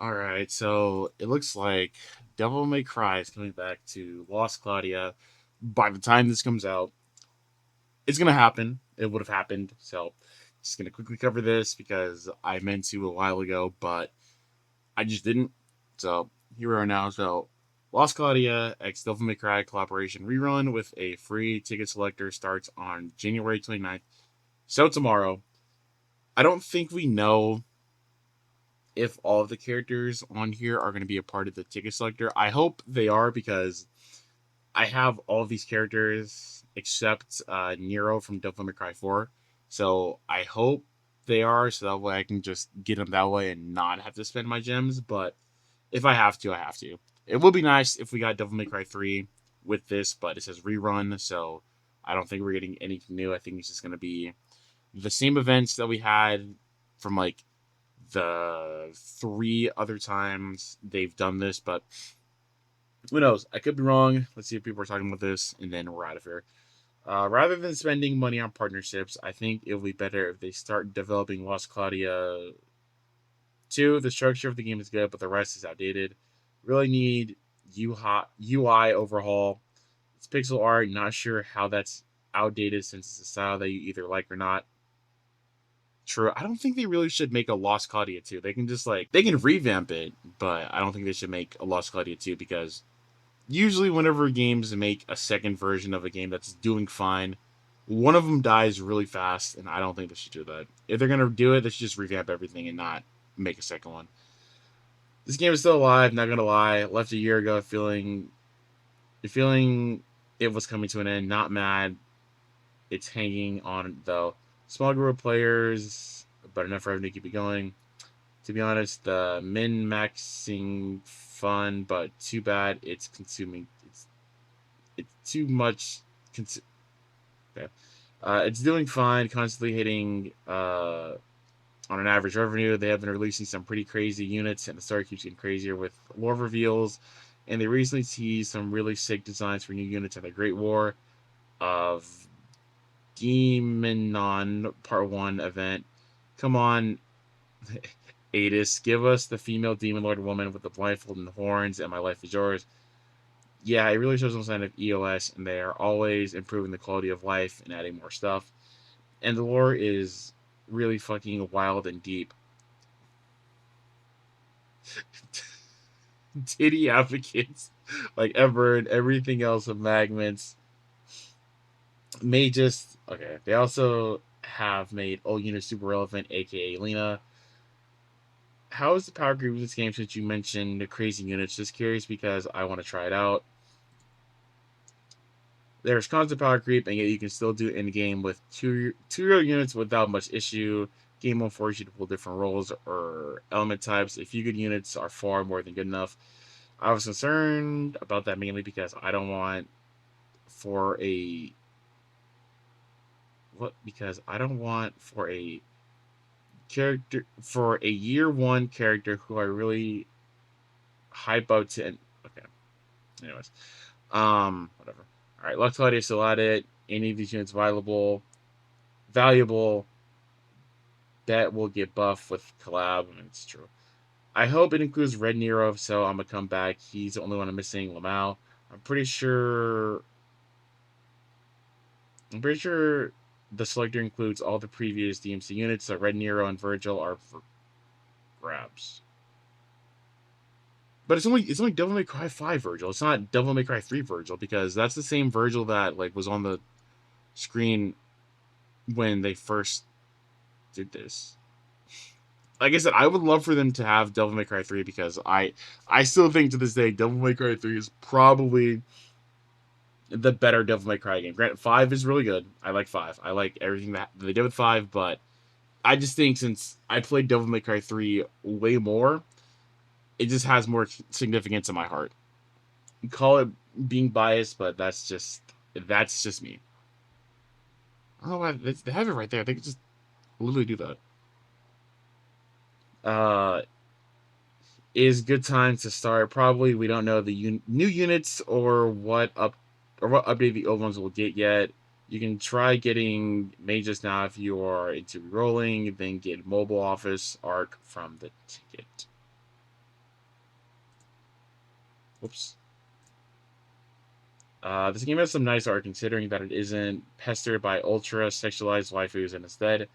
All right, so it looks like Devil May Cry is coming back to Lost Claudia. By the time this comes out, it's gonna happen. It would have happened. So, just gonna quickly cover this because I meant to a while ago, but I just didn't. So here we are now. So, Lost Claudia X Devil May Cry collaboration rerun with a free ticket selector starts on January 29th. So tomorrow. I don't think we know if all of the characters on here are going to be a part of the ticket selector. I hope they are because I have all of these characters except Nero from Devil May Cry 4. So I hope they are, so that way I can just get them that way and not have to spend my gems. But if I have to, I have to. It would be nice if we got Devil May Cry 3 with this, but it says rerun, so I don't think we're getting anything new. I think it's just going to be the same events that we had from like the three other times they've done this, but who knows? I could be wrong. Let's see if people are talking about this, and then we're out of here. Rather than spending money on partnerships, I think it would be better if they start developing Lost Claudia 2. The structure of the game is good, but the rest is outdated. Really need UI overhaul. It's pixel art. Not sure how that's outdated since it's a style that you either like or not. True. I don't think they really should make a Lost Claudia 2. They can just they can revamp it, but I don't think they should make a Lost Claudia 2 because usually whenever games make a second version of a game that's doing fine, one of them dies really fast, and I don't think they should do that. If they're gonna do it, they should just revamp everything and not make a second one. This game is still alive, not gonna lie. Left a year ago feeling it was coming to an end, not mad. It's hanging on though. Small group of players, but enough revenue to keep it going. To be honest, the min maxing fun, but too bad it's consuming. It's too much. Okay. It's doing fine, constantly hitting on an average revenue. They have been releasing some pretty crazy units, and the story keeps getting crazier with lore reveals. And they recently teased some really sick designs for new units at the Great War of Demonon Part 1 event. Come on, Adis, give us the female demon lord woman with the blindfold and horns, and my life is yours. Yeah, it really shows some sign of EOS, and they are always improving the quality of life and adding more stuff. And the lore is really fucking wild and deep. Titty advocates like ever and everything else of Magments may just okay. They also have made old units super relevant, aka Lena. How is the power group in this game since you mentioned the crazy units? Just curious because I want to try it out. There's constant power creep, and yet you can still do in game with two real units without much issue. Game will force you to pull different roles or element types. A few good units are far more than good enough. I was concerned about that mainly because I don't want for a what because I don't want for a year one character who I really hype out to. Okay, anyways, whatever. All right, Lux Claudia still at it. Any of these units valuable that will get buffed with collab. I mean, it's true. I hope it includes Red Nero, so I'm gonna come back. He's the only one I'm missing. Lamau. I'm pretty sure. I'm pretty sure the selector includes all the previous DMC units. So Red Nero and Virgil are for grabs. But it's only Devil May Cry 5 Virgil. It's not Devil May Cry 3 Virgil because that's the same Virgil that was on the screen when they first did this. Like I said, I would love for them to have Devil May Cry 3 because I still think to this day Devil May Cry 3 is probably the better Devil May Cry game. Granted, 5 is really good. I like 5. I like everything that they did with 5, but I just think since I played Devil May Cry 3 way more, it just has more significance in my heart. Call it being biased, but that's just me. I don't know why they have it right there. They could just literally do that. Uh, is good time to start. Probably we don't know the new units or what update the old ones will get yet. You can try getting mages now if you are into rolling, then get mobile office arc from the ticket. Whoops. This game has some nice art considering that it isn't pestered by ultra sexualized waifus and instead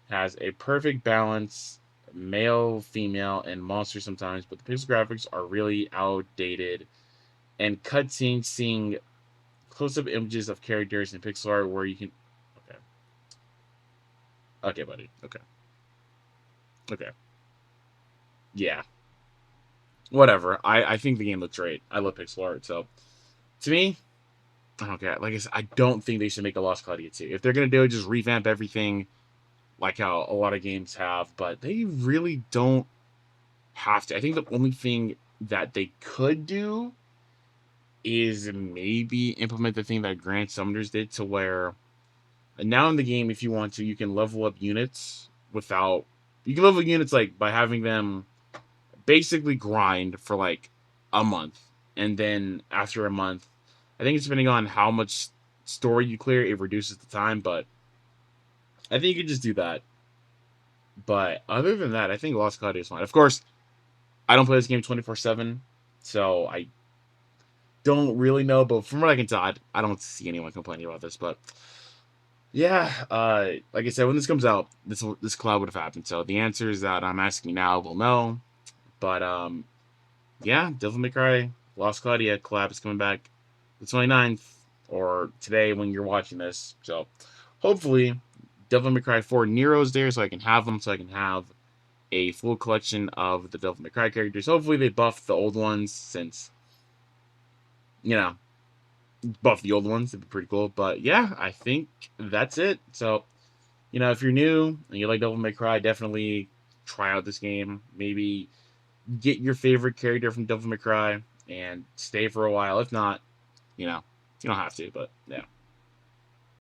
has a perfect balance, male, female, and monster sometimes, but the pixel graphics are really outdated. And cutscenes seeing close up images of characters in pixel art where you can. Okay. Okay, buddy. Okay. Okay. Yeah. Whatever. I think the game looks great. I love pixel art. So, to me, I don't care. Like I said, I don't think they should make a Lost Cloudia 2. If they're going to do it, just revamp everything like how a lot of games have. But they really don't have to. I think the only thing that they could do is maybe implement the thing that Grand Summoners did to where now in the game, if you want to, you can level up units without. You can level units like by having them basically grind for like a month. And then after a month, I think it's depending on how much story you clear, it reduces the time. But I think you could just do that. But other than that, I think Lost Cloudia is fine. Of course, I don't play this game 24/7, so I don't really know. But from what I can tell, I don't see anyone complaining about this. But yeah, like I said, when this comes out, this collab would have happened. So the answers that I'm asking now will know. But yeah, Devil May Cry, Lost Claudia collab is coming back the 29th, or today when you're watching this. So hopefully, Devil May Cry 4 Nero's there so I can have them, so I can have a full collection of the Devil May Cry characters. Hopefully, they buff the old ones since, you know, buff the old ones. It'd be pretty cool. But yeah, I think that's it. So, if you're new and you like Devil May Cry, definitely try out this game. Maybe get your favorite character from Devil May Cry and stay for a while. If not, you don't have to. But yeah.